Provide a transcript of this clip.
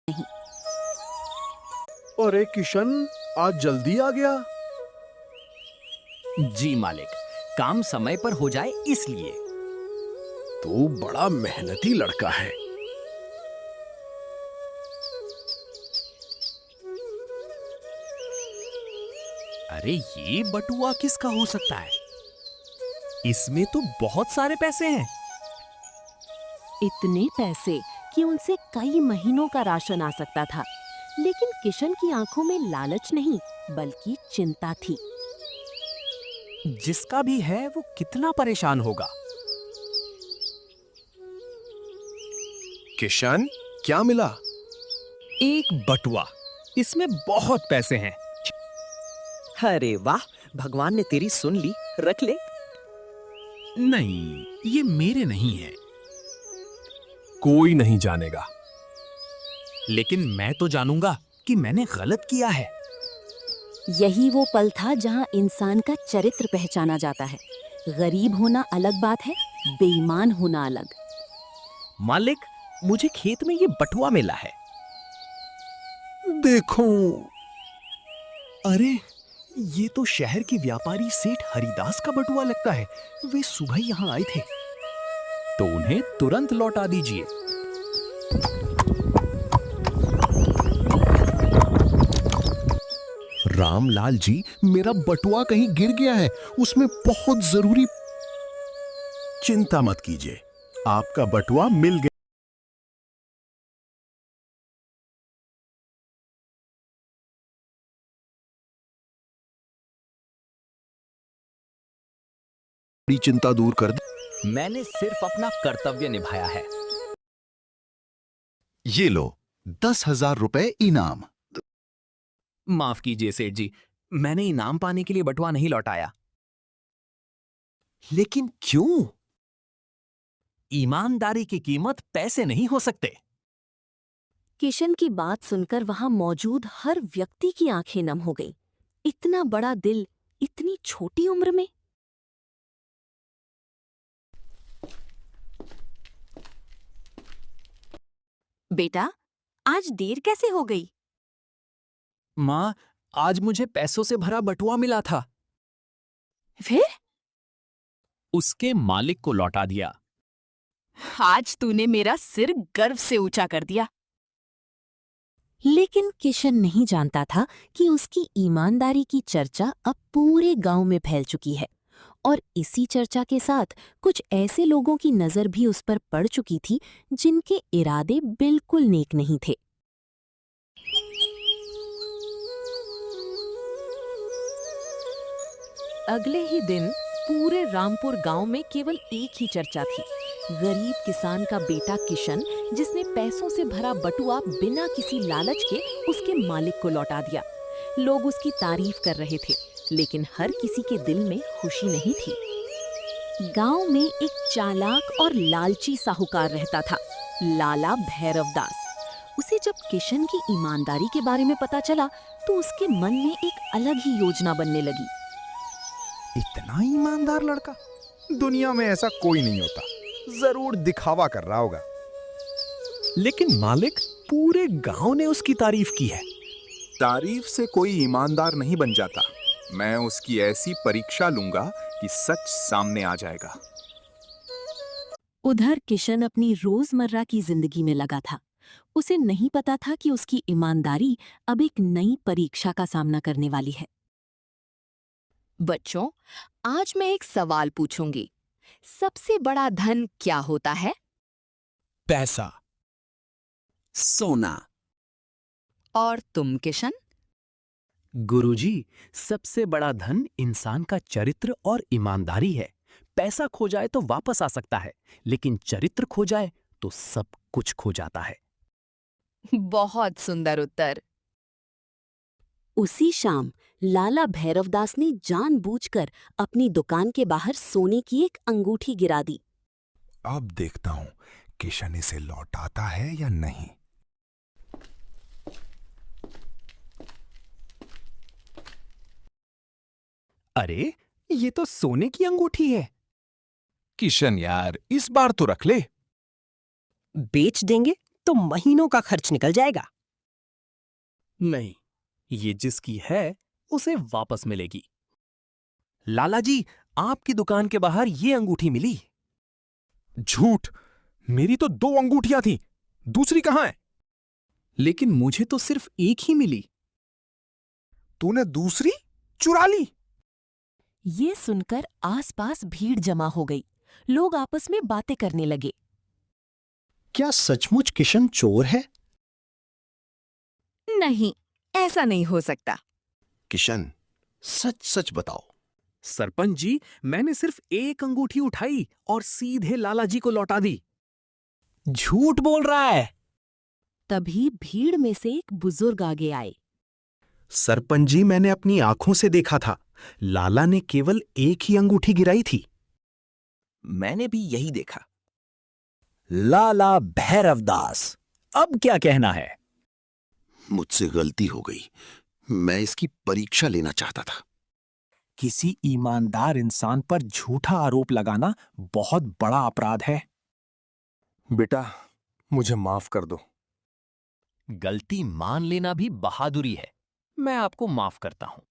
नहीं। अरे किशन, आज जल्दी आ गया। जी मालिक, काम समय पर हो जाए इसलिए। तू बड़ा मेहनती लड़का है। अरे ये बटुआ किसका हो सकता है? इसमें तो बहुत सारे पैसे हैं। इतने पैसे कि उनसे कई महीनों का राशन आ सकता था। लेकिन किशन की आंखों में लालच नहीं बल्कि चिंता थी। जिसका भी है वो कितना परेशान होगा। किशन, क्या मिला? एक बटुआ, इसमें बहुत पैसे हैं। अरे वाह, भगवान ने तेरी सुन ली, रख ले। नहीं, ये मेरे नहीं है। कोई नहीं जानेगा। लेकिन मैं तो जानूंगा कि मैंने गलत किया है। यही वो पल था जहां इंसान का चरित्र पहचाना जाता है। गरीब होना अलग बात है, बेईमान होना अलग। मालिक, मुझे खेत में ये बटुआ मिला है। देखो, अरे ये तो शहर के व्यापारी सेठ हरिदास का बटुआ लगता है। वे सुबह यहाँ आए थे, तो उन्हें तुरंत लौटा दीजिए। रामलाल जी, मेरा बटुआ कहीं गिर गया है, उसमें बहुत जरूरी। चिंता मत कीजिए, आपका बटुआ मिल गया। बड़ी चिंता दूर कर दी। मैंने सिर्फ अपना कर्तव्य निभाया है। ये लो 10,000 रुपए इनाम। माफ कीजिए सेठ जी, मैंने इनाम पाने के लिए बटुआ नहीं लौटाया। लेकिन क्यों? ईमानदारी की कीमत पैसे नहीं हो सकते। किशन की बात सुनकर वहां मौजूद हर व्यक्ति की आंखें नम हो गईं। इतना बड़ा दिल इतनी छोटी उम्र में। बेटा, आज देर कैसे हो गई? माँ, आज मुझे पैसों से भरा बटुआ मिला था। फिर उसके मालिक को लौटा दिया। आज तूने मेरा सिर गर्व से ऊंचा कर दिया। लेकिन किशन नहीं जानता था कि उसकी ईमानदारी की चर्चा अब पूरे गांव में फैल चुकी है और इसी चर्चा के साथ कुछ ऐसे लोगों की नजर भी उस पर पड़ चुकी थी जिनके इरादे बिल्कुल नेक नहीं थे। अगले ही दिन पूरे रामपुर गांव में केवल एक ही चर्चा थी। गरीब किसान का बेटा किशन, जिसने पैसों से भरा बटुआ बिना किसी लालच के उसके मालिक को लौटा दिया। लोग उसकी तारीफ कर रहे थे, लेकिन हर किसी के दिल में खुशी नहीं थी। गांव में एक चालाक और लालची साहूकार रहता था, लाला भैरवदास। उसे जब किशन की ईमानदारी के बारे में पता चला तो उसके मन में एक अलग ही योजना बनने लगी। इतना ईमानदार लड़का दुनिया में ऐसा कोई नहीं होता, जरूर दिखावा कर रहा होगा। लेकिन मालिक, पूरे गांव ने उसकी तारीफ की है। तारीफ से कोई ईमानदार नहीं बन जाता। मैं उसकी ऐसी परीक्षा लूंगा कि सच सामने आ जाएगा। उधर किशन अपनी रोजमर्रा की जिंदगी में लगा था। उसे नहीं पता था कि उसकी ईमानदारी अब एक नई परीक्षा का सामना करने वाली है। बच्चों, आज मैं एक सवाल पूछूंगी। सबसे बड़ा धन क्या होता है? पैसा। सोना। और तुम किशन? गुरुजी, सबसे बड़ा धन इंसान का चरित्र और ईमानदारी है। पैसा खो जाए तो वापस आ सकता है, लेकिन चरित्र खो जाए तो सब कुछ खो जाता है। बहुत सुंदर उत्तर। उसी शाम लाला भैरवदास ने जानबूझकर अपनी दुकान के बाहर सोने की एक अंगूठी गिरा दी। अब देखता हूं किशन इसे लौटाता है या नहीं। अरे, ये तो सोने की अंगूठी है। किशन यार, इस बार तो रख ले। बेच देंगे तो महीनों का खर्च निकल जाएगा। नहीं, ये जिसकी है उसे वापस मिलेगी। लाला जी, आपकी दुकान के बाहर ये अंगूठी मिली। झूठ। मेरी तो 2 अंगूठियां थी, दूसरी कहां है? लेकिन मुझे तो सिर्फ एक ही मिली। तूने दूसरी चुरा ली? ये सुनकर आसपास भीड़ जमा हो गई। लोग आपस में बातें करने लगे। क्या सचमुच किशन चोर है? नहीं, ऐसा नहीं हो सकता। किशन, सच सच बताओ। सरपंच जी, मैंने सिर्फ एक अंगूठी उठाई और सीधे लाला जी को लौटा दी। झूठ बोल रहा है। तभी भीड़ में से एक बुजुर्ग आगे आए। सरपंच जी, मैंने अपनी आंखों से देखा था, लाला ने केवल एक ही अंगूठी गिराई थी। मैंने भी यही देखा। लाला भैरवदास, अब क्या कहना है? मुझसे गलती हो गई, मैं इसकी परीक्षा लेना चाहता था। किसी ईमानदार इंसान पर झूठा आरोप लगाना बहुत बड़ा अपराध है। बेटा, मुझे माफ कर दो। गलती मान लेना भी बहादुरी है। मैं आपको माफ करता हूं।